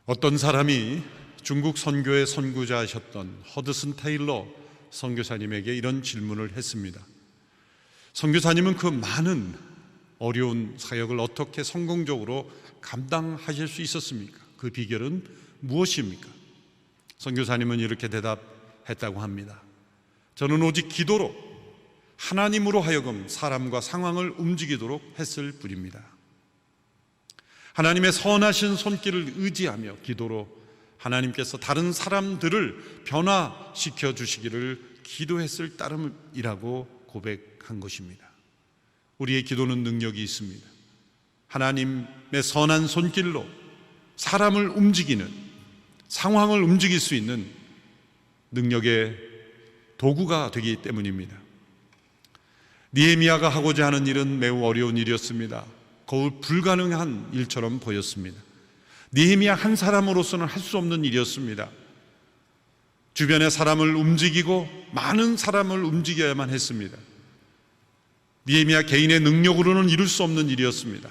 어떤 사람이 중국 선교의 선구자이셨던 허드슨 테일러 선교사님에게 이런 질문을 했습니다. 선교사님은 그 많은 어려운 사역을 어떻게 성공적으로 감당하실 수 있었습니까? 그 비결은 무엇입니까? 선교사님은 이렇게 대답했다고 합니다. 저는 오직 기도로 하나님으로 하여금 사람과 상황을 움직이도록 했을 뿐입니다. 하나님의 선하신 손길을 의지하며 기도로 하나님께서 다른 사람들을 변화시켜 주시기를 기도했을 따름이라고 고백한 것입니다. 우리의 기도는 능력이 있습니다. 하나님의 선한 손길로 사람을 움직이는, 상황을 움직일 수 있는 능력의 도구가 되기 때문입니다. 느헤미야가 하고자 하는 일은 매우 어려운 일이었습니다. 거의 불가능한 일처럼 보였습니다. 느헤미야 한 사람으로서는 할 수 없는 일이었습니다. 주변의 사람을 움직이고 많은 사람을 움직여야만 했습니다. 느헤미야 개인의 능력으로는 이룰 수 없는 일이었습니다.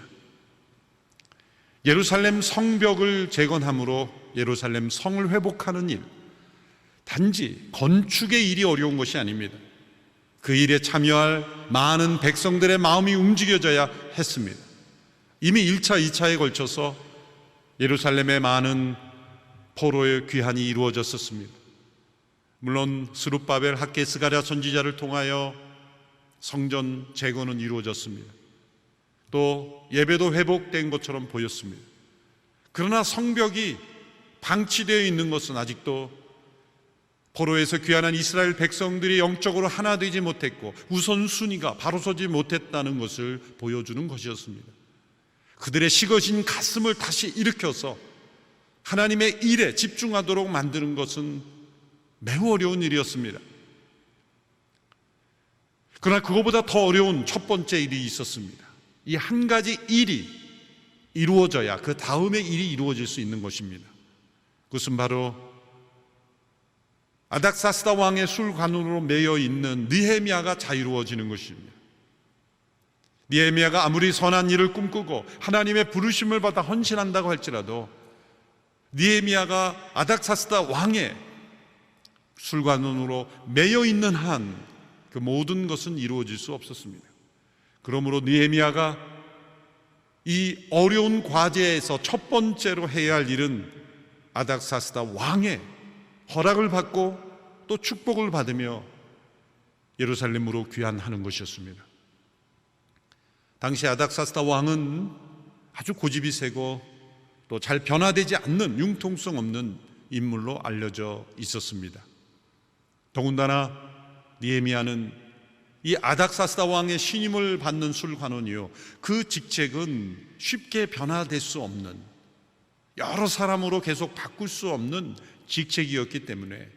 예루살렘 성벽을 재건함으로 예루살렘 성을 회복하는 일, 단지 건축의 일이 어려운 것이 아닙니다. 그 일에 참여할 많은 백성들의 마음이 움직여져야 했습니다. 이미 1차, 2차에 걸쳐서 예루살렘의 많은 포로의 귀환이 이루어졌었습니다. 물론 스룹바벨 학개스가랴 선지자를 통하여 성전 재건은 이루어졌습니다. 또 예배도 회복된 것처럼 보였습니다. 그러나 성벽이 방치되어 있는 것은 아직도 포로에서 귀환한 이스라엘 백성들이 영적으로 하나 되지 못했고 우선순위가 바로 서지 못했다는 것을 보여주는 것이었습니다. 그들의 식어진 가슴을 다시 일으켜서 하나님의 일에 집중하도록 만드는 것은 매우 어려운 일이었습니다. 그러나 그것보다 더 어려운 첫 번째 일이 있었습니다. 이 한 가지 일이 이루어져야 그 다음의 일이 이루어질 수 있는 것입니다. 그것은 바로 아닥사스다 왕의 술관원으로 매여 있는 느헤미야가 자유로워지는 것입니다. 느헤미야가 아무리 선한 일을 꿈꾸고 하나님의 부르심을 받아 헌신한다고 할지라도 느헤미야가 아닥사스다 왕의 술관원으로 매여 있는 한 그 모든 것은 이루어질 수 없었습니다. 그러므로 느헤미야가 이 어려운 과제에서 첫 번째로 해야 할 일은 아닥사스다 왕의 허락을 받고 또 축복을 받으며 예루살렘으로 귀환하는 것이었습니다. 당시 아닥사스다 왕은 아주 고집이 세고 또 잘 변화되지 않는 융통성 없는 인물로 알려져 있었습니다. 더군다나 느헤미야는 이 아닥사스다 왕의 신임을 받는 술관원이요, 그 직책은 쉽게 변화될 수 없는, 여러 사람으로 계속 바꿀 수 없는 직책이었기 때문에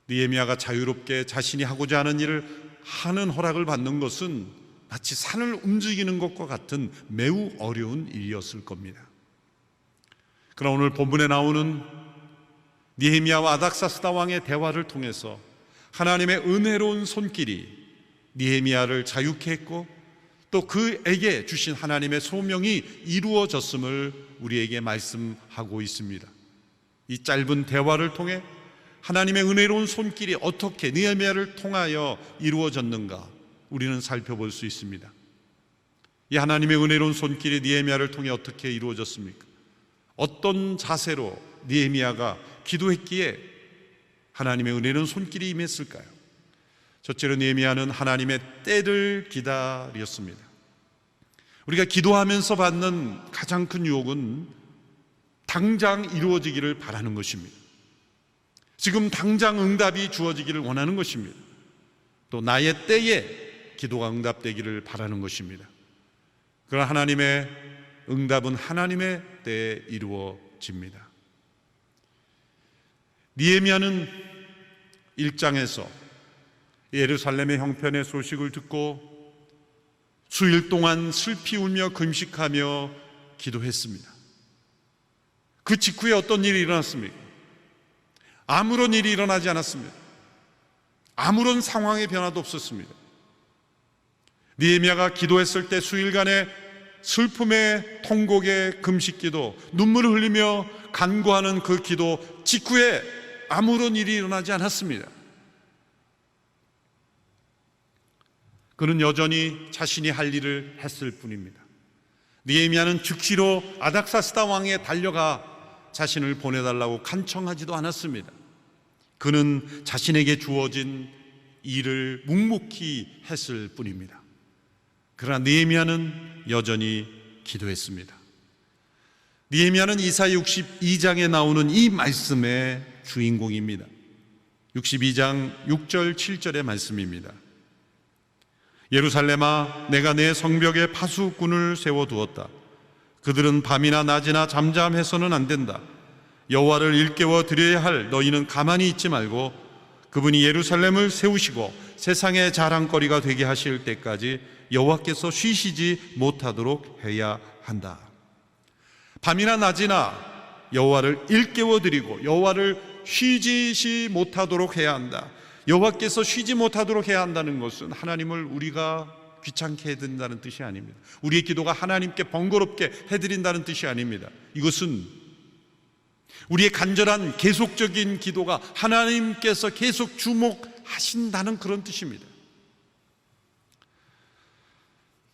느헤미야가 자유롭게 자신이 하고자 하는 일을 하는 허락을 받는 것은 마치 산을 움직이는 것과 같은 매우 어려운 일이었을 겁니다. 그러나 오늘 본문에 나오는 느헤미야와 아닥사스다 왕의 대화를 통해서 하나님의 은혜로운 손길이 느헤미야를 자유케 했고 또 그에게 주신 하나님의 소명이 이루어졌음을 우리에게 말씀하고 있습니다. 이 짧은 대화를 통해 하나님의 은혜로운 손길이 어떻게 느헤미야를 통하여 이루어졌는가 우리는 살펴볼 수 있습니다. 이 하나님의 은혜로운 손길이 느헤미야를 통해 어떻게 이루어졌습니까? 어떤 자세로 느헤미야가 기도했기에 하나님의 은혜로운 손길이 임했을까요? 첫째로 느헤미야는 하나님의 때를 기다렸습니다. 우리가 기도하면서 받는 가장 큰 유혹은 당장 이루어지기를 바라는 것입니다. 지금 당장 응답이 주어지기를 원하는 것입니다. 또 나의 때에 기도가 응답되기를 바라는 것입니다. 그러나 하나님의 응답은 하나님의 때에 이루어집니다. 느헤미야는 1장에서 예루살렘의 형편의 소식을 듣고 수일 동안 슬피 울며 금식하며 기도했습니다. 그 직후에 어떤 일이 일어났습니까? 아무런 일이 일어나지 않았습니다. 아무런 상황의 변화도 없었습니다. 느헤미야가 기도했을 때 수일간의 슬픔의 통곡의 금식기도, 눈물을 흘리며 간구하는 그 기도 직후에 아무런 일이 일어나지 않았습니다. 그는 여전히 자신이 할 일을 했을 뿐입니다. 느헤미야는 즉시로 아닥사스다 왕에 달려가 자신을 보내달라고 간청하지도 않았습니다. 그는 자신에게 주어진 일을 묵묵히 했을 뿐입니다. 그러나 느헤미야는 여전히 기도했습니다. 느헤미야는 이사야 62장에 나오는 이 말씀의 주인공입니다. 62장 6절 7절의 말씀입니다. 예루살렘아, 내가 내 성벽에 파수꾼을 세워두었다. 그들은 밤이나 낮이나 잠잠해서는 안 된다. 여호와를 일깨워 드려야 할 너희는 가만히 있지 말고 그분이 예루살렘을 세우시고 세상의 자랑거리가 되게 하실 때까지 여호와께서 쉬시지 못하도록 해야 한다. 밤이나 낮이나 여호와를 일깨워 드리고 여호와를 쉬지 못하도록 해야 한다. 여호와께서 쉬지 못하도록 해야 한다는 것은 하나님을 우리가 귀찮게 해드린다는 뜻이 아닙니다. 우리의 기도가 하나님께 번거롭게 해드린다는 뜻이 아닙니다. 이것은 우리의 간절한 계속적인 기도가 하나님께서 계속 주목하신다는 그런 뜻입니다.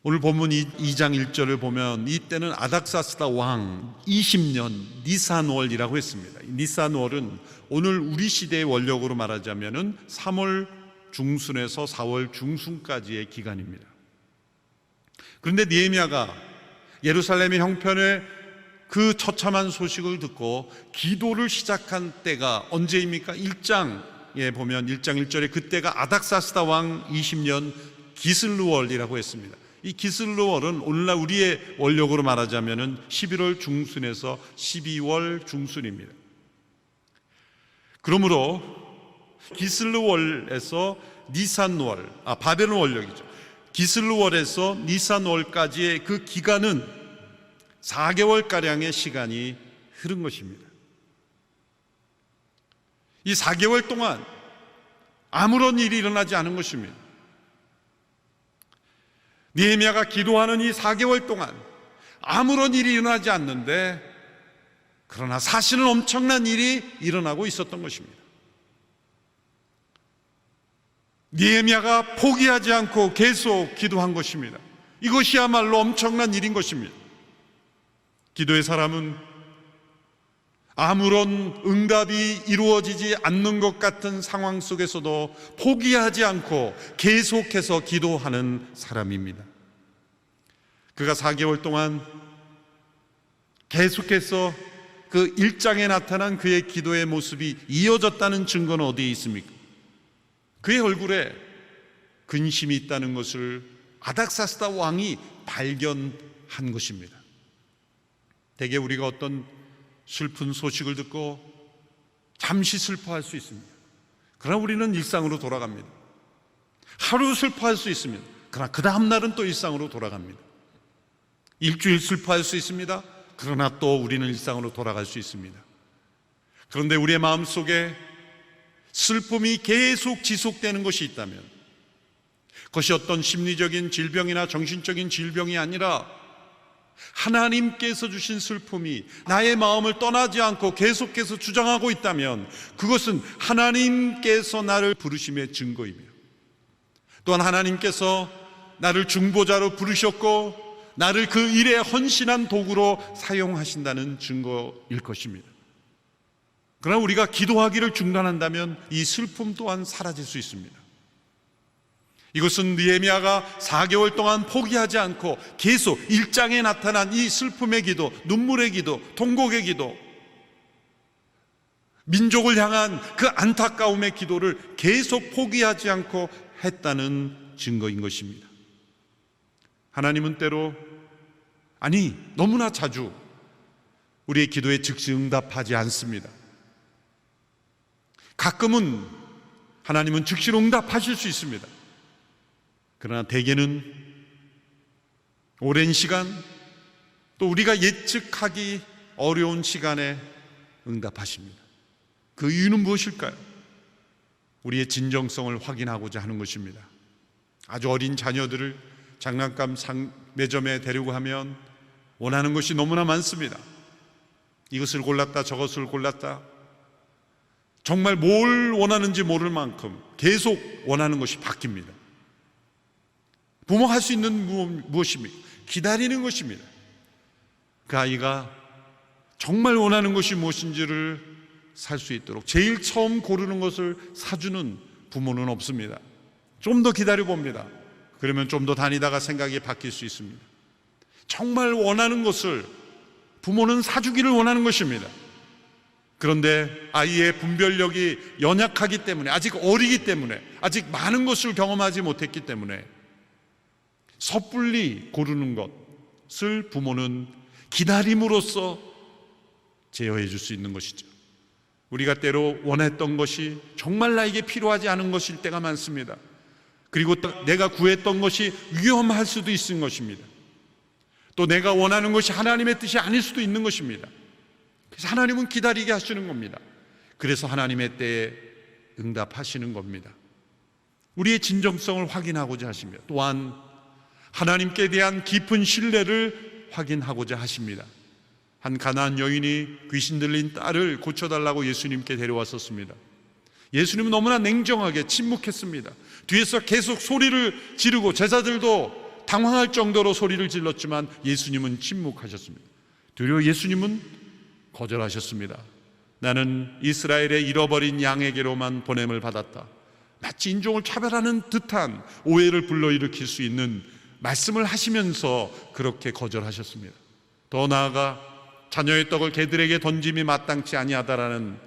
오늘 본문 2장 1절을 보면 이때는 아닥사스다 왕 20년 니산월이라고 했습니다. 니산월은 오늘 우리 시대의 원력으로 말하자면 3월 중순에서 4월 중순까지의 기간입니다. 그런데 느헤미야가 예루살렘의 형편의 그 처참한 소식을 듣고 기도를 시작한 때가 언제입니까? 1장에 보면 1장 1절에 그때가 아닥사스다 왕 20년 기슬루월이라고 했습니다. 이 기슬루월은 오늘날 우리의 원력으로 말하자면 11월 중순에서 12월 중순입니다. 그러므로 기슬루월에서 니산월, 바벨론 원력이죠. 기슬루월에서 니산월까지의 그 기간은 4개월가량의 시간이 흐른 것입니다. 이 4개월 동안 아무런 일이 일어나지 않은 것입니다. 느헤미야가 기도하는 이 4개월 동안 아무런 일이 일어나지 않는데 그러나 사실은 엄청난 일이 일어나고 있었던 것입니다. 느헤미야가 포기하지 않고 계속 기도한 것입니다. 이것이야말로 엄청난 일인 것입니다. 기도의 사람은 아무런 응답이 이루어지지 않는 것 같은 상황 속에서도 포기하지 않고 계속해서 기도하는 사람입니다. 그가 4개월 동안 계속해서 그 1장에 나타난 그의 기도의 모습이 이어졌다는 증거는 어디에 있습니까? 그의 얼굴에 근심이 있다는 것을 아닥사스다 왕이 발견한 것입니다. 대개 우리가 어떤 슬픈 소식을 듣고 잠시 슬퍼할 수 있습니다. 그러나 우리는 일상으로 돌아갑니다. 하루 슬퍼할 수 있습니다. 그러나 그 다음 날은 또 일상으로 돌아갑니다. 일주일 슬퍼할 수 있습니다. 그러나 또 우리는 일상으로 돌아갈 수 있습니다. 그런데 우리의 마음속에 슬픔이 계속 지속되는 것이 있다면 그것이 어떤 심리적인 질병이나 정신적인 질병이 아니라 하나님께서 주신 슬픔이 나의 마음을 떠나지 않고 계속해서 주장하고 있다면 그것은 하나님께서 나를 부르심의 증거이며 또한 하나님께서 나를 중보자로 부르셨고 나를 그 일에 헌신한 도구로 사용하신다는 증거일 것입니다. 그러나 우리가 기도하기를 중단한다면 이 슬픔 또한 사라질 수 있습니다. 이것은 느헤미야가 4개월 동안 포기하지 않고 계속 1장에 나타난 이 슬픔의 기도, 눈물의 기도, 통곡의 기도, 민족을 향한 그 안타까움의 기도를 계속 포기하지 않고 했다는 증거인 것입니다. 하나님은 때로, 아니 너무나 자주 우리의 기도에 즉시 응답하지 않습니다. 가끔은 하나님은 즉시로 응답하실 수 있습니다. 그러나 대개는 오랜 시간 또 우리가 예측하기 어려운 시간에 응답하십니다. 그 이유는 무엇일까요? 우리의 진정성을 확인하고자 하는 것입니다. 아주 어린 자녀들을 장난감 매점에 데리고 하면 원하는 것이 너무나 많습니다. 이것을 골랐다 저것을 골랐다, 정말 뭘 원하는지 모를 만큼 계속 원하는 것이 바뀝니다. 부모 할 수 있는 무엇입니까? 기다리는 것입니다. 그 아이가 정말 원하는 것이 무엇인지를 살 수 있도록 제일 처음 고르는 것을 사주는 부모는 없습니다. 좀 더 기다려봅니다. 그러면 좀 더 다니다가 생각이 바뀔 수 있습니다. 정말 원하는 것을 부모는 사주기를 원하는 것입니다. 그런데 아이의 분별력이 연약하기 때문에, 아직 어리기 때문에, 아직 많은 것을 경험하지 못했기 때문에 섣불리 고르는 것을 부모는 기다림으로써 제어해 줄 수 있는 것이죠. 우리가 때로 원했던 것이 정말 나에게 필요하지 않은 것일 때가 많습니다. 그리고 내가 구했던 것이 위험할 수도 있는 것입니다. 또 내가 원하는 것이 하나님의 뜻이 아닐 수도 있는 것입니다. 그래서 하나님은 기다리게 하시는 겁니다. 그래서 하나님의 때에 응답하시는 겁니다. 우리의 진정성을 확인하고자 하십니다. 또한 하나님께 대한 깊은 신뢰를 확인하고자 하십니다. 한 가나안 여인이 귀신 들린 딸을 고쳐달라고 예수님께 데려왔었습니다. 예수님은 너무나 냉정하게 침묵했습니다. 뒤에서 계속 소리를 지르고 제자들도 당황할 정도로 소리를 질렀지만 예수님은 침묵하셨습니다. 되려 예수님은 거절하셨습니다. 나는 이스라엘의 잃어버린 양에게로만 보냄을 받았다. 마치 인종을 차별하는 듯한 오해를 불러일으킬 수 있는 말씀을 하시면서 그렇게 거절하셨습니다. 더 나아가 자녀의 떡을 개들에게 던짐이 마땅치 아니하다라는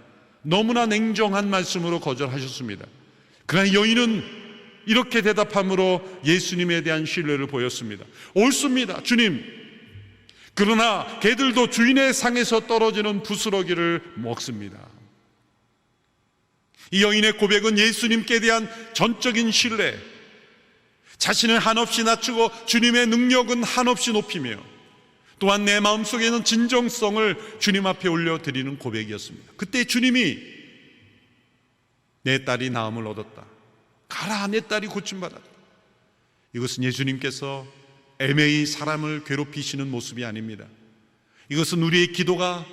너무나 냉정한 말씀으로 거절하셨습니다. 그러나 여인은 이렇게 대답함으로 예수님에 대한 신뢰를 보였습니다. 옳습니다, 주님. 그러나 개들도 주인의 상에서 떨어지는 부스러기를 먹습니다. 이 여인의 고백은 예수님께 대한 전적인 신뢰, 자신을 한없이 낮추고 주님의 능력은 한없이 높이며 또한 내 마음속에는 진정성을 주님 앞에 올려드리는 고백이었습니다. 그때 주님이 내 딸이 나음을 얻었다, 가라 내 딸이 고침받았다, 이것은 예수님께서 애매히 사람을 괴롭히시는 모습이 아닙니다. 이것은 우리의 기도가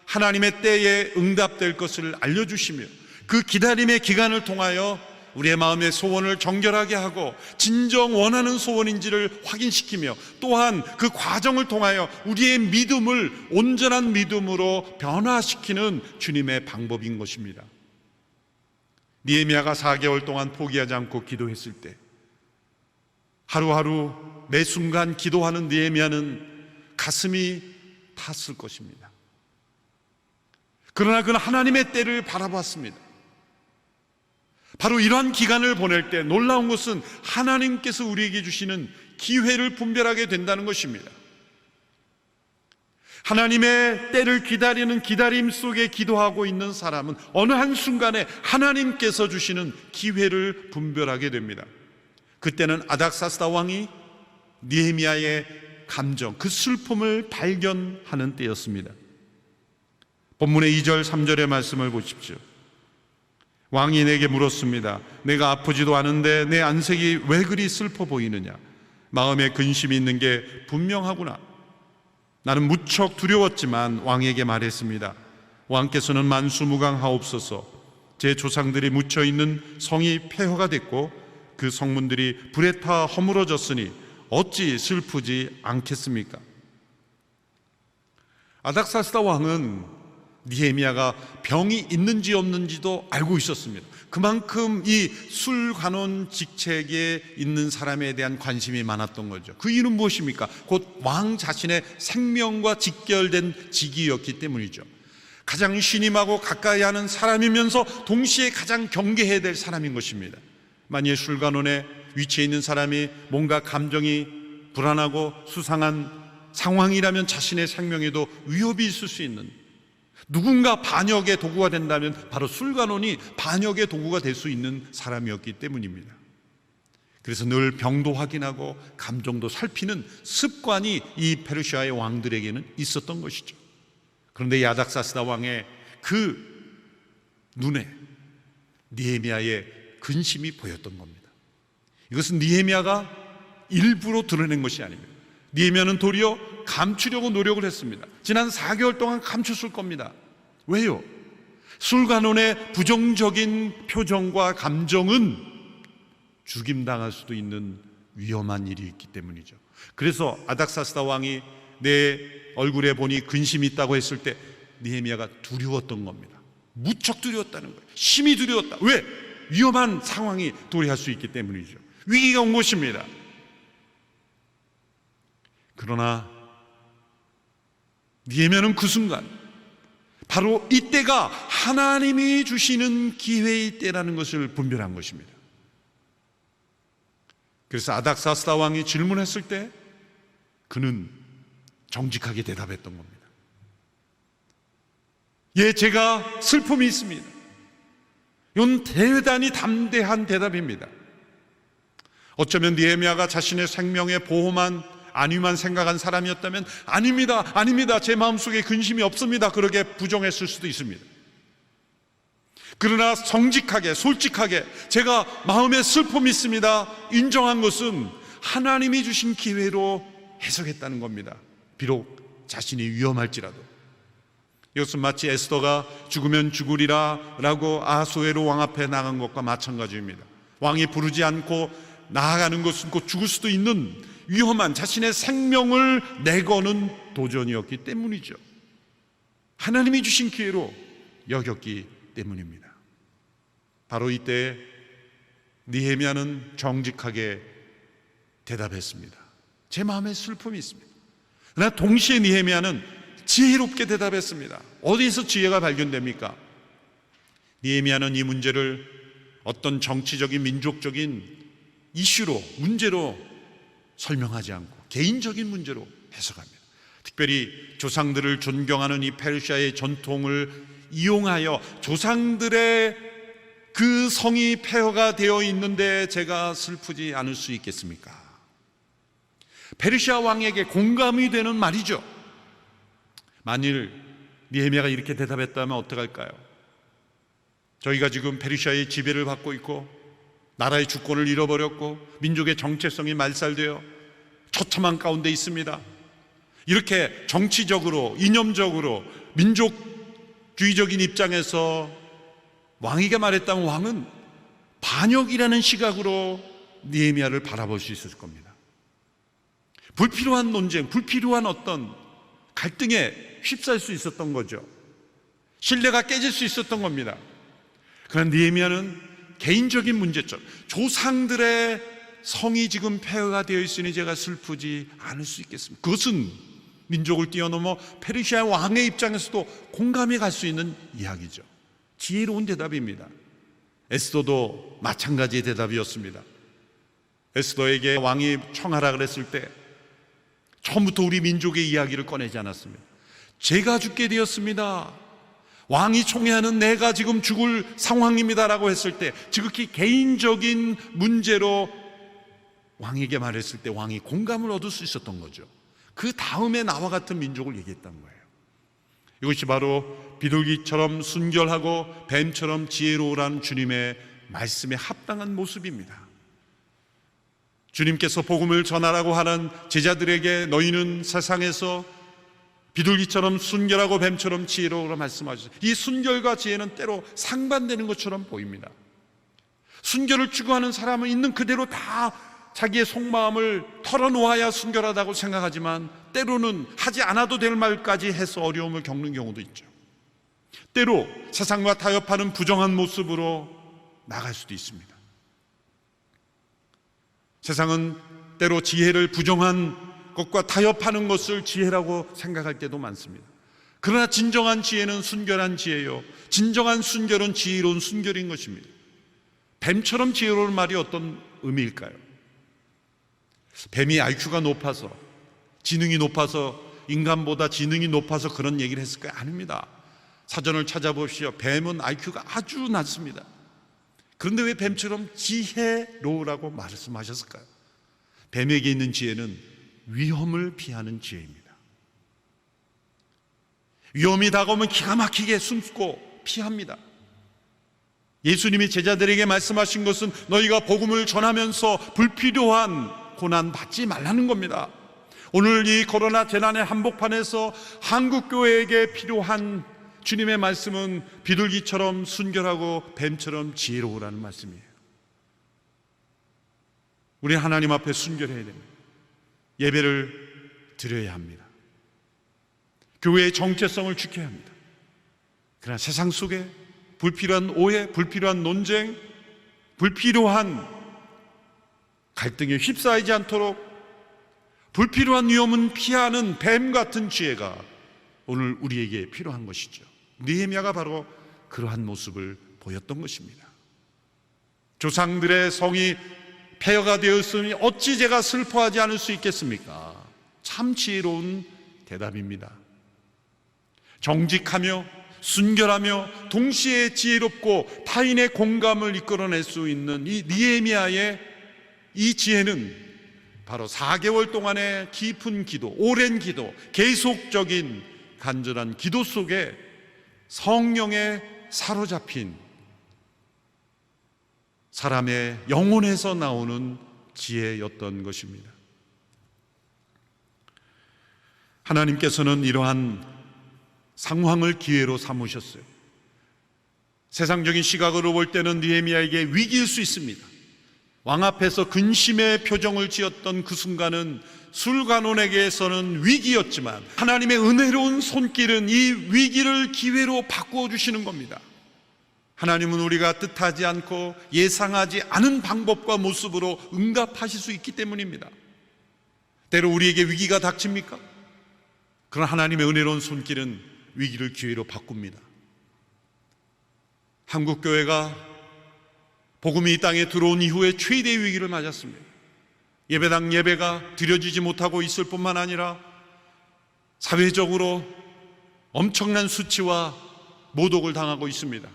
하나님의 때에 응답될 것을 알려주시며 그 기다림의 기간을 통하여 우리의 마음의 소원을 정결하게 하고 진정 원하는 소원인지를 확인시키며 또한 그 과정을 통하여 우리의 믿음을 온전한 믿음으로 변화시키는 주님의 방법인 것입니다. 느헤미야가 4개월 동안 포기하지 않고 기도했을 때 하루하루 매 순간 기도하는 느헤미야는 가슴이 탔을 것입니다. 그러나 그는 하나님의 때를 바라봤습니다. 바로 이러한 기간을 보낼 때 놀라운 것은 하나님께서 우리에게 주시는 기회를 분별하게 된다는 것입니다. 하나님의 때를 기다리는 기다림 속에 기도하고 있는 사람은 어느 한순간에 하나님께서 주시는 기회를 분별하게 됩니다. 그때는 아닥사스다 왕이 느헤미야의 감정, 그 슬픔을 발견하는 때였습니다. 본문의 2절 3절의 말씀을 보십시오. 왕이 내게 물었습니다. 내가 아프지도 않은데 내 안색이 왜 그리 슬퍼 보이느냐? 마음에 근심이 있는 게 분명하구나. 나는 무척 두려웠지만 왕에게 말했습니다. 왕께서는 만수무강하옵소서. 제 조상들이 묻혀있는 성이 폐허가 됐고 그 성문들이 불에 타 허물어졌으니 어찌 슬프지 않겠습니까? 아닥사스다 왕은 느헤미야가 병이 있는지 없는지도 알고 있었습니다. 그만큼 이 술관원 직책에 있는 사람에 대한 관심이 많았던 거죠. 그 이유는 무엇입니까? 곧 왕 자신의 생명과 직결된 직위였기 때문이죠. 가장 신임하고 가까이 하는 사람이면서 동시에 가장 경계해야 될 사람인 것입니다. 만일 술관원에 위치해 있는 사람이 뭔가 감정이 불안하고 수상한 상황이라면 자신의 생명에도 위협이 있을 수 있는, 누군가 반역의 도구가 된다면 바로 술관원이 반역의 도구가 될 수 있는 사람이었기 때문입니다. 그래서 늘 병도 확인하고 감정도 살피는 습관이 이 페르시아의 왕들에게는 있었던 것이죠. 그런데 아닥사스다 왕의 그 눈에 느헤미야의 근심이 보였던 겁니다. 이것은 느헤미야가 일부러 드러낸 것이 아닙니다. 느헤미야는 도리어 감추려고 노력을 했습니다. 지난 4개월 동안 감췄을 겁니다. 왜요? 술관원의 부정적인 표정과 감정은 죽임당할 수도 있는 위험한 일이 있기 때문이죠. 그래서 아닥사스다 왕이 내 얼굴에 보니 근심이 있다고 했을 때 느헤미야가 두려웠던 겁니다. 무척 두려웠다는 거예요. 심히 두려웠다. 왜? 위험한 상황이 도래할 수 있기 때문이죠. 위기가 온 것입니다. 그러나 느헤미야는 그 순간 바로 이때가 하나님이 주시는 기회의 때라는 것을 분별한 것입니다. 그래서 아닥사스다 왕이 질문했을 때 그는 정직하게 대답했던 겁니다. 예, 제가 슬픔이 있습니다. 이건 대단히 담대한 대답입니다. 어쩌면 느헤미야가 자신의 생명의 보호만 안위만 생각한 사람이었다면 아닙니다. 제 마음속에 근심이 없습니다. 그렇게 부정했을 수도 있습니다. 그러나 정직하게 솔직하게 제가 마음에 슬픔이 있습니다 인정한 것은 하나님이 주신 기회로 해석했다는 겁니다. 비록 자신이 위험할지라도. 이것은 마치 에스더가 죽으면 죽으리라 라고 아하수에로 왕 앞에 나간 것과 마찬가지입니다. 왕이 부르지 않고 나아가는 것은 곧 죽을 수도 있는 위험한 자신의 생명을 내거는 도전이었기 때문이죠. 하나님이 주신 기회로 여겼기 때문입니다. 바로 이때 느헤미야는 정직하게 대답했습니다. 제 마음에 슬픔이 있습니다. 그러나 동시에 느헤미야는 지혜롭게 대답했습니다. 어디서 지혜가 발견됩니까? 느헤미야는 이 문제를 어떤 정치적인 민족적인 이슈로 문제로 설명하지 않고 개인적인 문제로 해석합니다. 특별히 조상들을 존경하는 이 페르시아의 전통을 이용하여 조상들의 그 성이 폐허가 되어 있는데 제가 슬프지 않을 수 있겠습니까? 페르시아 왕에게 공감이 되는 말이죠. 만일 느헤미야가 이렇게 대답했다면 어떡할까요? 저희가 지금 페르시아의 지배를 받고 있고 나라의 주권을 잃어버렸고 민족의 정체성이 말살되어 처참한 가운데 있습니다. 이렇게 정치적으로 이념적으로 민족주의적인 입장에서 왕에게 말했다면 왕은 반역이라는 시각으로 느헤미야를 바라볼 수 있을 겁니다. 불필요한 논쟁, 불필요한 어떤 갈등에 휩싸일 수 있었던 거죠. 신뢰가 깨질 수 있었던 겁니다. 그러나 느헤미야는 개인적인 문제점, 조상들의 성이 지금 폐허가 되어 있으니 제가 슬프지 않을 수 있겠습니다. 그것은 민족을 뛰어넘어 페르시아 왕의 입장에서도 공감이 갈 수 있는 이야기죠. 지혜로운 대답입니다. 에스더도 마찬가지의 대답이었습니다. 에스더에게 왕이 청하라 그랬을 때 처음부터 우리 민족의 이야기를 꺼내지 않았습니다. 제가 죽게 되었습니다. 왕이 총애하는 내가 지금 죽을 상황입니다라고 했을 때 지극히 개인적인 문제로 왕에게 말했을 때 왕이 공감을 얻을 수 있었던 거죠. 그 다음에 나와 같은 민족을 얘기했던 거예요. 이것이 바로 비둘기처럼 순결하고 뱀처럼 지혜로우라는 주님의 말씀에 합당한 모습입니다. 주님께서 복음을 전하라고 하는 제자들에게 너희는 세상에서 비둘기처럼 순결하고 뱀처럼 지혜로우라 말씀하셨어요. 이 순결과 지혜는 때로 상반되는 것처럼 보입니다. 순결을 추구하는 사람은 있는 그대로 다 자기의 속마음을 털어놓아야 순결하다고 생각하지만 때로는 하지 않아도 될 말까지 해서 어려움을 겪는 경우도 있죠. 때로 세상과 타협하는 부정한 모습으로 나갈 수도 있습니다. 세상은 때로 지혜를 부정한 것과 타협하는 것을 지혜라고 생각할 때도 많습니다. 그러나 진정한 지혜는 순결한 지혜요, 진정한 순결은 지혜로운 순결인 것입니다. 뱀처럼 지혜로운 말이 어떤 의미일까요? 뱀이 IQ가 높아서 지능이 높아서 인간보다 지능이 높아서 그런 얘기를 했을까요? 아닙니다. 사전을 찾아보시오. 뱀은 IQ가 아주 낮습니다. 그런데 왜 뱀처럼 지혜로우라고 말씀하셨을까요? 뱀에게 있는 지혜는 위험을 피하는 지혜입니다. 위험이 다가오면 기가 막히게 숨고 피합니다. 예수님이 제자들에게 말씀하신 것은 너희가 복음을 전하면서 불필요한 고난 받지 말라는 겁니다. 오늘 이 코로나 재난의 한복판에서 한국교회에게 필요한 주님의 말씀은 비둘기처럼 순결하고 뱀처럼 지혜로우라는 말씀이에요. 우리 하나님 앞에 순결해야 됩니다. 예배를 드려야 합니다. 교회의 정체성을 지켜야 합니다. 그러나 세상 속에 불필요한 오해, 불필요한 논쟁, 불필요한 갈등에 휩싸이지 않도록 불필요한 위험은 피하는 뱀 같은 지혜가 오늘 우리에게 필요한 것이죠. 느헤미야가 바로 그러한 모습을 보였던 것입니다. 조상들의 성이 폐허가 되었으니 어찌 제가 슬퍼하지 않을 수 있겠습니까? 참 지혜로운 대답입니다. 정직하며 순결하며 동시에 지혜롭고 타인의 공감을 이끌어낼 수 있는 이 느헤미야의 이 지혜는 바로 4개월 동안의 깊은 기도, 오랜 기도, 계속적인 간절한 기도 속에 성령에 사로잡힌 사람의 영혼에서 나오는 지혜였던 것입니다. 하나님께서는 이러한 상황을 기회로 삼으셨어요. 세상적인 시각으로 볼 때는 느헤미야에게 위기일 수 있습니다. 왕 앞에서 근심의 표정을 지었던 그 순간은 술관원에게서는 위기였지만 하나님의 은혜로운 손길은 이 위기를 기회로 바꾸어 주시는 겁니다. 하나님은 우리가 뜻하지 않고 예상하지 않은 방법과 모습으로 응답하실 수 있기 때문입니다. 때로 우리에게 위기가 닥칩니까? 그러나 하나님의 은혜로운 손길은 위기를 기회로 바꿉니다. 한국교회가 복음이 이 땅에 들어온 이후에 최대의 위기를 맞았습니다. 예배당 예배가 드려지지 못하고 있을 뿐만 아니라 사회적으로 엄청난 수치와 모독을 당하고 있습니다.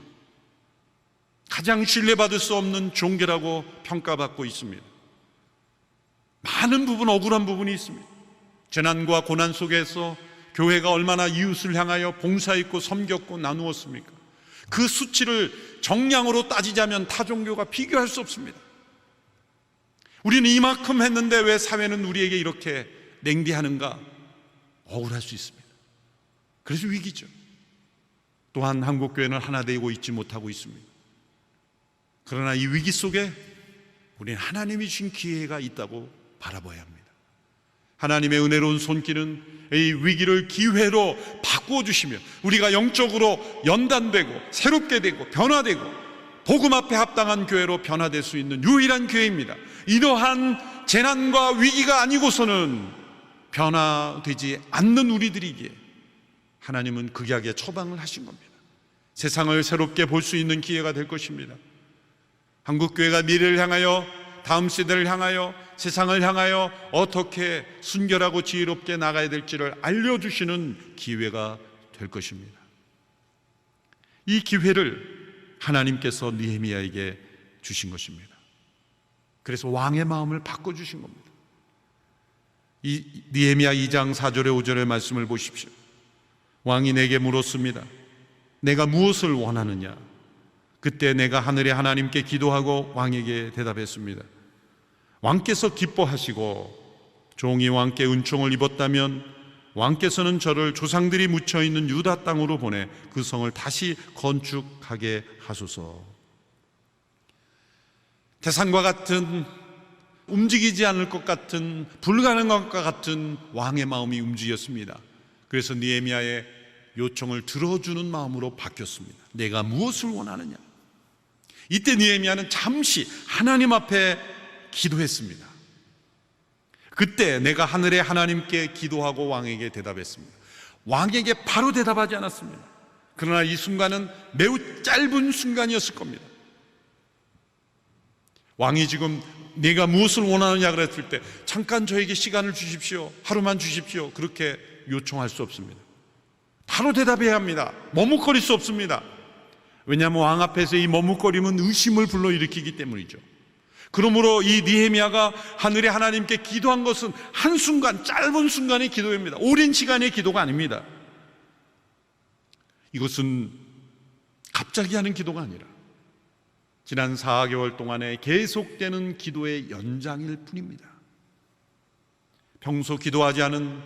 가장 신뢰받을 수 없는 종교라고 평가받고 있습니다. 많은 부분, 억울한 부분이 있습니다. 재난과 고난 속에서 교회가 얼마나 이웃을 향하여 봉사했고 섬겼고 나누었습니까? 그 수치를 정량으로 따지자면 타 종교가 비교할 수 없습니다. 우리는 이만큼 했는데 왜 사회는 우리에게 이렇게 냉대하는가? 억울할 수 있습니다. 그래서 위기죠. 또한 한국교회는 하나 되고 있지 못하고 있습니다. 그러나 이 위기 속에 우리는 하나님이 주신 기회가 있다고 바라봐야 합니다. 하나님의 은혜로운 손길은 이 위기를 기회로 바꾸어 주시며 우리가 영적으로 연단되고 새롭게 되고 변화되고 복음 앞에 합당한 교회로 변화될 수 있는 유일한 교회입니다. 이러한 재난과 위기가 아니고서는 변화되지 않는 우리들이기에 하나님은 극약의 처방을 하신 겁니다. 세상을 새롭게 볼 수 있는 기회가 될 것입니다. 한국교회가 미래를 향하여, 다음 세대를 향하여, 세상을 향하여 어떻게 순결하고 지혜롭게 나가야 될지를 알려주시는 기회가 될 것입니다. 이 기회를 하나님께서 느헤미야에게 주신 것입니다. 그래서 왕의 마음을 바꿔주신 겁니다. 이 느헤미야 2장 4절에 5절의 말씀을 보십시오. 왕이 내게 물었습니다. 내가 무엇을 원하느냐? 그때 내가 하늘의 하나님께 기도하고 왕에게 대답했습니다. 왕께서 기뻐하시고 종이 왕께 은총을 입었다면 왕께서는 저를 조상들이 묻혀있는 유다 땅으로 보내 그 성을 다시 건축하게 하소서. 태산과 같은, 움직이지 않을 것 같은, 불가능한 것 같은 왕의 마음이 움직였습니다. 그래서 느헤미야의 요청을 들어주는 마음으로 바뀌었습니다. 내가 무엇을 원하느냐? 이때 느헤미야는 잠시 하나님 앞에 기도했습니다. 그때 내가 하늘의 하나님께 기도하고 왕에게 대답했습니다. 왕에게 바로 대답하지 않았습니다. 그러나 이 순간은 매우 짧은 순간이었을 겁니다. 왕이 지금 내가 무엇을 원하느냐 그랬을 때 잠깐 저에게 시간을 주십시오, 하루만 주십시오, 그렇게 요청할 수 없습니다. 바로 대답해야 합니다. 머뭇거릴 수 없습니다. 왜냐하면 왕 앞에서 이 머뭇거림은 의심을 불러일으키기 때문이죠. 그러므로 이 느헤미야가 하늘의 하나님께 기도한 것은 한순간, 짧은 순간의 기도입니다. 오랜 시간의 기도가 아닙니다. 이것은 갑자기 하는 기도가 아니라 지난 4개월 동안의 계속되는 기도의 연장일 뿐입니다. 평소 기도하지 않은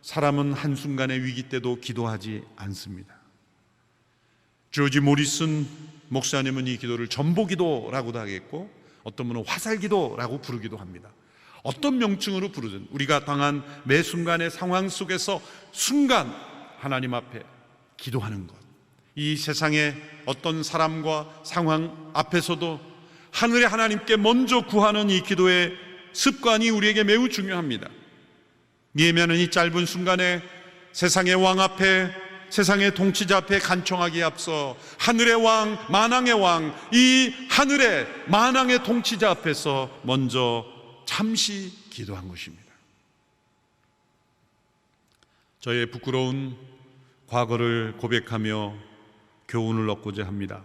사람은 한순간의 위기 때도 기도하지 않습니다. 조지 모리슨 목사님은 이 기도를 전보기도라고도 하겠고 어떤 분은 화살기도라고 부르기도 합니다. 어떤 명칭으로 부르든 우리가 당한 매 순간의 상황 속에서 순간 하나님 앞에 기도하는 것, 이 세상의 어떤 사람과 상황 앞에서도 하늘의 하나님께 먼저 구하는 이 기도의 습관이 우리에게 매우 중요합니다. 니에미야는 이 짧은 순간에 세상의 왕 앞에, 세상의 통치자 앞에 간청하기에 앞서 하늘의 왕, 만왕의 왕, 이 하늘의 만왕의 통치자 앞에서 먼저 잠시 기도한 것입니다. 저의 부끄러운 과거를 고백하며 교훈을 얻고자 합니다.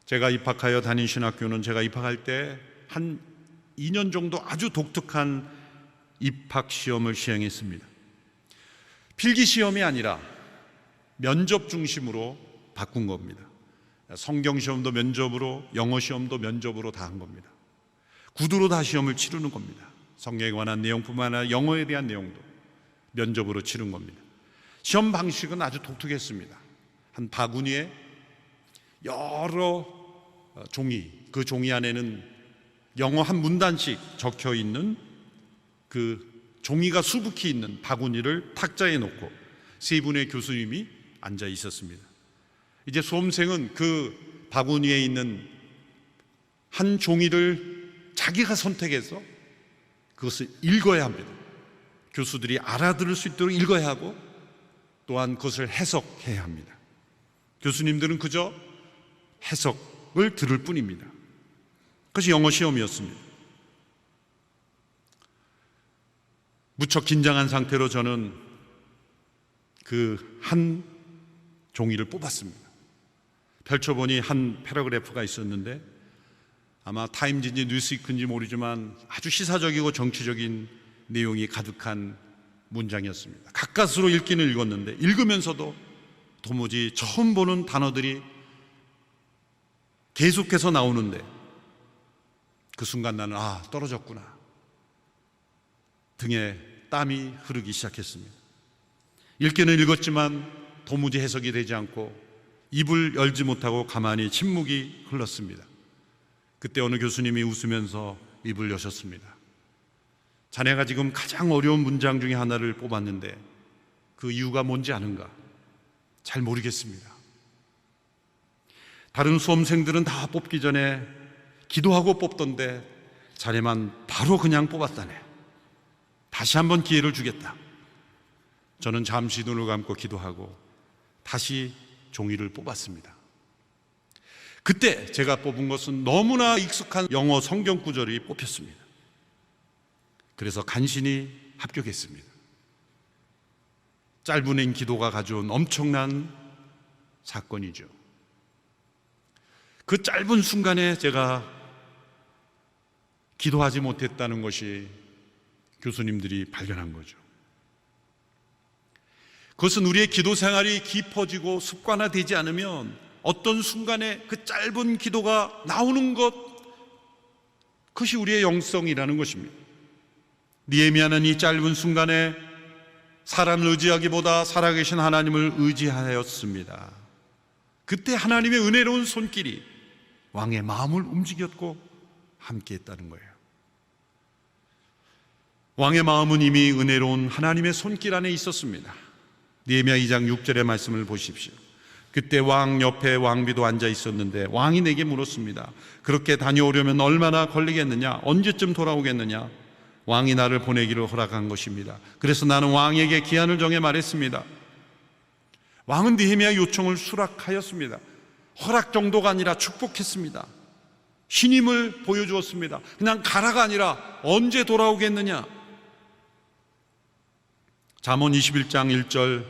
제가 입학하여 다닌 신학교는 제가 입학할 때 한 2년 정도 아주 독특한 입학 시험을 시행했습니다. 필기 시험이 아니라 면접 중심으로 바꾼 겁니다. 성경 시험도 면접으로, 영어 시험도 면접으로 다 한 겁니다. 구두로 다 시험을 치르는 겁니다. 성경에 관한 내용뿐만 아니라 영어에 대한 내용도 면접으로 치른 겁니다. 시험 방식은 아주 독특했습니다. 한 바구니에 여러 종이, 그 종이 안에는 영어 한 문단씩 적혀 있는 그 종이가 수북히 있는 바구니를 탁자에 놓고 세 분의 교수님이 앉아 있었습니다. 이제 수험생은 그 바구니에 있는 한 종이를 자기가 선택해서 그것을 읽어야 합니다. 교수들이 알아들을 수 있도록 읽어야 하고 또한 그것을 해석해야 합니다. 교수님들은 그저 해석을 들을 뿐입니다. 그것이 영어 시험이었습니다. 무척 긴장한 상태로 저는 그 한 종이를 뽑았습니다. 펼쳐보니 한 패러그래프가 있었는데 아마 타임즈인지 뉴스위크인지 모르지만 아주 시사적이고 정치적인 내용이 가득한 문장이었습니다. 가까스로 읽기는 읽었는데 읽으면서도 도무지 처음 보는 단어들이 계속해서 나오는데 그 순간 나는 떨어졌구나. 등에 땀이 흐르기 시작했습니다. 읽기는 읽었지만 도무지 해석이 되지 않고 입을 열지 못하고 가만히 침묵이 흘렀습니다. 그때 어느 교수님이 웃으면서 입을 여셨습니다. 자네가 지금 가장 어려운 문장 중에 하나를 뽑았는데 그 이유가 뭔지 아는가? 잘 모르겠습니다. 다른 수험생들은 다 뽑기 전에 기도하고 뽑던데 자네만 바로 그냥 뽑았다네. 다시 한번 기회를 주겠다. 저는 잠시 눈을 감고 기도하고 다시 종이를 뽑았습니다. 그때 제가 뽑은 것은 너무나 익숙한 영어 성경 구절이 뽑혔습니다. 그래서 간신히 합격했습니다. 짧은 기도가 가져온 엄청난 사건이죠. 그 짧은 순간에 제가 기도하지 못했다는 것이 교수님들이 발견한 거죠. 그것은 우리의 기도 생활이 깊어지고 습관화되지 않으면 어떤 순간에 그 짧은 기도가 나오는 것, 그것이 우리의 영성이라는 것입니다. 니에미야는 이 짧은 순간에 사람을 의지하기보다 살아계신 하나님을 의지하였습니다. 그때 하나님의 은혜로운 손길이 왕의 마음을 움직였고 함께했다는 거예요. 왕의 마음은 이미 은혜로운 하나님의 손길 안에 있었습니다. 니에미야 2장 6절의 말씀을 보십시오. 그때 왕 옆에 왕비도 앉아 있었는데 왕이 내게 물었습니다. 그렇게 다녀오려면 얼마나 걸리겠느냐? 언제쯤 돌아오겠느냐? 왕이 나를 보내기를 허락한 것입니다. 그래서 나는 왕에게 기한을 정해 말했습니다. 왕은 느헤미야의 요청을 수락하였습니다. 허락 정도가 아니라 축복했습니다. 신임을 보여주었습니다. 그냥 가라가 아니라 언제 돌아오겠느냐? 잠언 21장 1절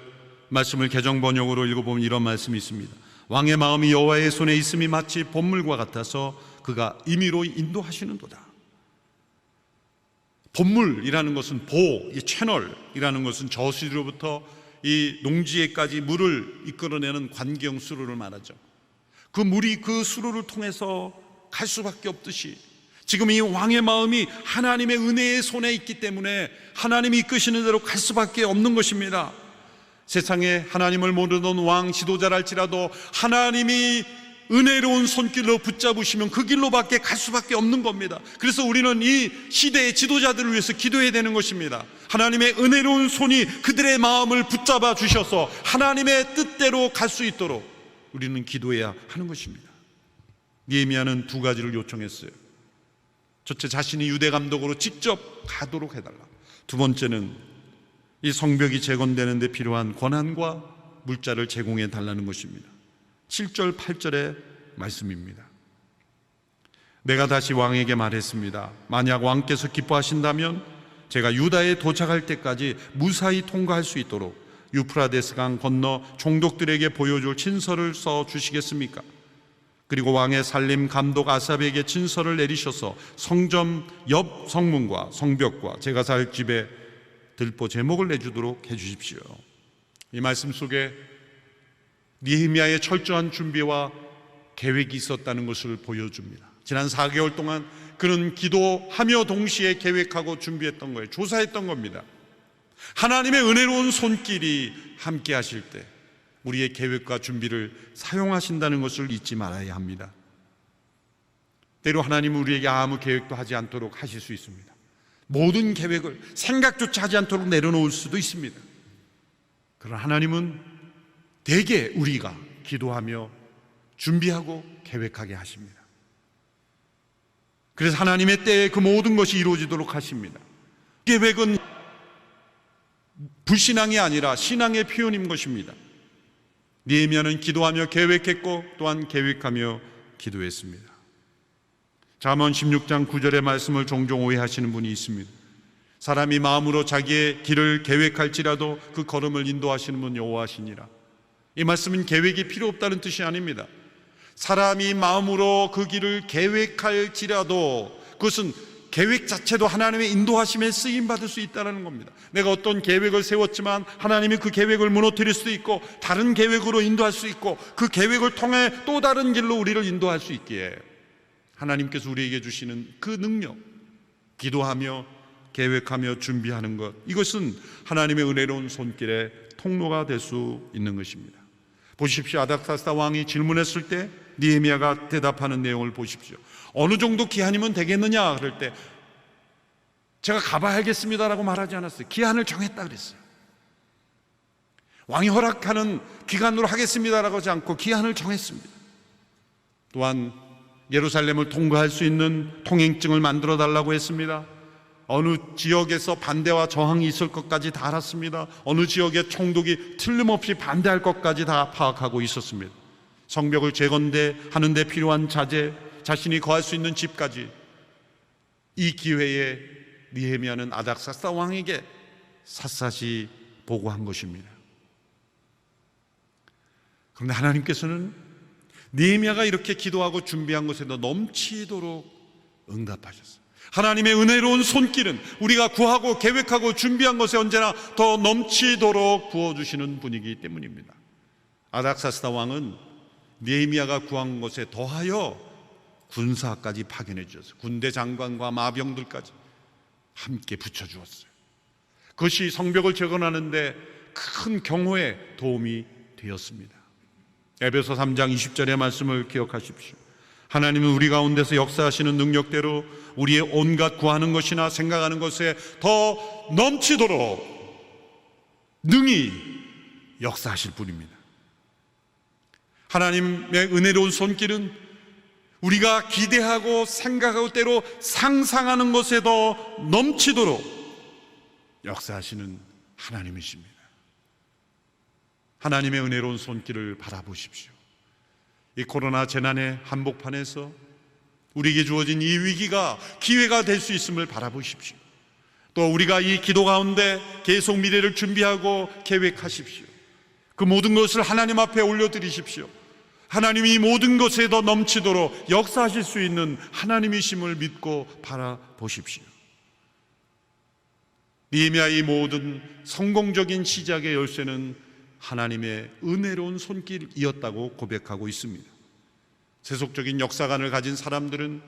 말씀을 개정 번역으로 읽어보면 이런 말씀이 있습니다. 왕의 마음이 여호와의 손에 있음이 마치 봇물과 같아서 그가 임의로 인도하시는도다. 봇물이라는 것은 이 채널이라는 것은 저수지로부터 이 농지에까지 물을 이끌어내는 관경 수로를 말하죠. 그 물이 그 수로를 통해서 갈 수밖에 없듯이 지금 이 왕의 마음이 하나님의 은혜의 손에 있기 때문에 하나님이 이끄시는 대로 갈 수밖에 없는 것입니다. 세상에 하나님을 모르던 왕 지도자랄지라도 하나님이 은혜로운 손길로 붙잡으시면 그 길로밖에 갈 수밖에 없는 겁니다. 그래서 우리는 이 시대의 지도자들을 위해서 기도해야 되는 것입니다. 하나님의 은혜로운 손이 그들의 마음을 붙잡아 주셔서 하나님의 뜻대로 갈 수 있도록 우리는 기도해야 하는 것입니다. 느헤미야는 두 가지를 요청했어요. 첫째, 자신이 유대 감독으로 직접 가도록 해달라. 두 번째는 이 성벽이 재건되는 데 필요한 권한과 물자를 제공해 달라는 것입니다. 7절 8절의 말씀입니다. 내가 다시 왕에게 말했습니다. 만약 왕께서 기뻐하신다면 제가 유다에 도착할 때까지 무사히 통과할 수 있도록 유프라데스 강 건너 총독들에게 보여줄 친서를 써 주시겠습니까? 그리고 왕의 살림 감독 아삽에게 친서를 내리셔서 성전 옆 성문과 성벽과 제가 살 집에 들보 제목을 내주도록 해주십시오. 이 말씀 속에 느헤미야의 철저한 준비와 계획이 있었다는 것을 보여줍니다. 지난 4개월 동안 그는 기도하며 동시에 계획하고 준비했던 거예요. 조사했던 겁니다. 하나님의 은혜로운 손길이 함께 하실 때 우리의 계획과 준비를 사용하신다는 것을 잊지 말아야 합니다. 때로 하나님은 우리에게 아무 계획도 하지 않도록 하실 수 있습니다. 모든 계획을 생각조차 하지 않도록 내려놓을 수도 있습니다. 그러나 하나님은 대개 우리가 기도하며 준비하고 계획하게 하십니다. 그래서 하나님의 때에 그 모든 것이 이루어지도록 하십니다. 계획은 불신앙이 아니라 신앙의 표현인 것입니다. 느헤미야는 기도하며 계획했고 또한 계획하며 기도했습니다. 잠언 16장 9절의 말씀을 종종 오해하시는 분이 있습니다. 사람이 마음으로 자기의 길을 계획할지라도 그 걸음을 인도하시는 분 여호와시니라. 이 말씀은 계획이 필요 없다는 뜻이 아닙니다. 사람이 마음으로 그 길을 계획할지라도 그것은 계획 자체도 하나님의 인도하심에 쓰임받을 수 있다는 겁니다. 내가 어떤 계획을 세웠지만 하나님이 그 계획을 무너뜨릴 수도 있고 다른 계획으로 인도할 수 있고 그 계획을 통해 또 다른 길로 우리를 인도할 수 있기에 하나님께서 우리에게 주시는 그 능력, 기도하며 계획하며 준비하는 것, 이것은 하나님의 은혜로운 손길의 통로가 될 수 있는 것입니다. 보십시오. 아닥사스다 왕이 질문했을 때 느헤미야가 대답하는 내용을 보십시오. 어느 정도 기한이면 되겠느냐 그럴 때 제가 가봐야겠습니다라고 말하지 않았어요. 기한을 정했다 그랬어요. 왕이 허락하는 기간으로 하겠습니다라고 하지 않고 기한을 정했습니다. 또한 예루살렘을 통과할 수 있는 통행증을 만들어 달라고 했습니다. 어느 지역에서 반대와 저항이 있을 것까지 다 알았습니다. 어느 지역의 총독이 틀림없이 반대할 것까지 다 파악하고 있었습니다. 성벽을 재건하는 데 필요한 자재, 자신이 거할 수 있는 집까지 이 기회에 느헤미야는 아닥사스다 왕에게 샅샅이 보고한 것입니다. 그런데 하나님께서는 느헤미야가 이렇게 기도하고 준비한 것에도 넘치도록 응답하셨어요. 하나님의 은혜로운 손길은 우리가 구하고 계획하고 준비한 것에 언제나 더 넘치도록 부어주시는 분이기 때문입니다. 아닥사스다 왕은 느헤미야가 구한 것에 더하여 군사까지 파견해 주셨어요. 군대 장관과 마병들까지 함께 붙여주었어요. 그것이 성벽을 재건하는데 큰 경호에 도움이 되었습니다. 에베소 3장 20절의 말씀을 기억하십시오. 하나님은 우리 가운데서 역사하시는 능력대로 우리의 온갖 구하는 것이나 생각하는 것에 더 넘치도록 능히 역사하실 분입니다. 하나님의 은혜로운 손길은 우리가 기대하고 생각하고 때로 상상하는 것에 더 넘치도록 역사하시는 하나님이십니다. 하나님의 은혜로운 손길을 바라보십시오. 이 코로나 재난의 한복판에서 우리에게 주어진 이 위기가 기회가 될 수 있음을 바라보십시오. 또 우리가 이 기도 가운데 계속 미래를 준비하고 계획하십시오. 그 모든 것을 하나님 앞에 올려드리십시오. 하나님이 이 모든 것에 더 넘치도록 역사하실 수 있는 하나님이심을 믿고 바라보십시오. 느헤미야의 모든 성공적인 시작의 열쇠는 하나님의 은혜로운 손길이었다고 고백하고 있습니다. 세속적인 역사관을 가진 사람들은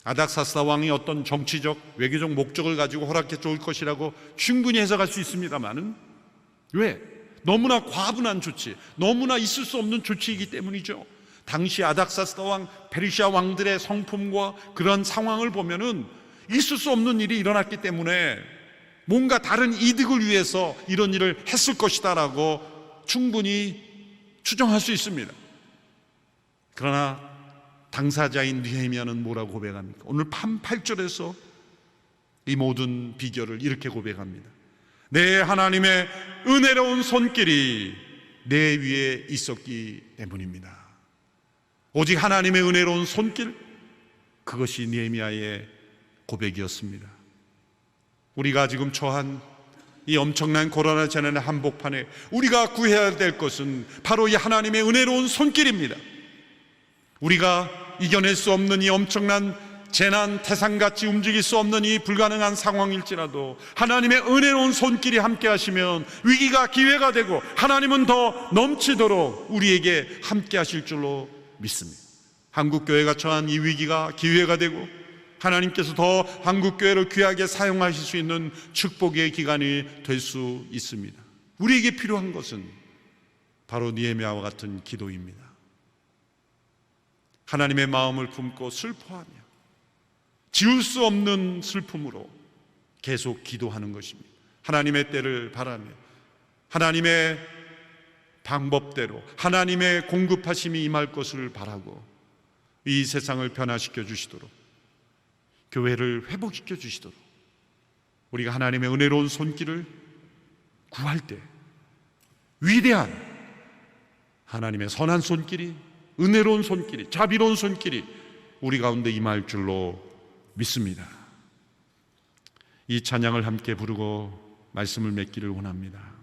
아닥사스다 왕이 어떤 정치적, 외교적 목적을 가지고 허락해 줄 것이라고 충분히 해석할 수 있습니다만은, 왜? 너무나 과분한 조치, 너무나 있을 수 없는 조치이기 때문이죠. 당시 아닥사스다 왕, 페르시아 왕들의 성품과 그런 상황을 보면은 있을 수 없는 일이 일어났기 때문에 뭔가 다른 이득을 위해서 이런 일을 했을 것이다라고 충분히 추정할 수 있습니다. 그러나 당사자인 느헤미야는 뭐라고 고백합니까? 오늘 8절에서 이 모든 비결을 이렇게 고백합니다. 내 하나님의 은혜로운 손길이 내 위에 있었기 때문입니다. 오직 하나님의 은혜로운 손길, 그것이 느헤미야의 고백이었습니다. 우리가 지금 처한 이 엄청난 코로나 재난의 한복판에 우리가 구해야 될 것은 바로 이 하나님의 은혜로운 손길입니다. 우리가 이겨낼 수 없는 이 엄청난 재난, 태산같이 움직일 수 없는 이 불가능한 상황일지라도 하나님의 은혜로운 손길이 함께 하시면 위기가 기회가 되고 하나님은 더 넘치도록 우리에게 함께 하실 줄로 믿습니다. 한국교회가 처한 이 위기가 기회가 되고 하나님께서 더 한국교회를 귀하게 사용하실 수 있는 축복의 기간이 될 수 있습니다. 우리에게 필요한 것은 바로 느헤미야와 같은 기도입니다. 하나님의 마음을 품고 슬퍼하며 지울 수 없는 슬픔으로 계속 기도하는 것입니다. 하나님의 때를 바라며 하나님의 방법대로 하나님의 공급하심이 임할 것을 바라고 이 세상을 변화시켜 주시도록, 교회를 회복시켜 주시도록 우리가 하나님의 은혜로운 손길을 구할 때 위대한 하나님의 선한 손길이, 은혜로운 손길이, 자비로운 손길이 우리 가운데 임할 줄로 믿습니다. 이 찬양을 함께 부르고 말씀을 맺기를 원합니다.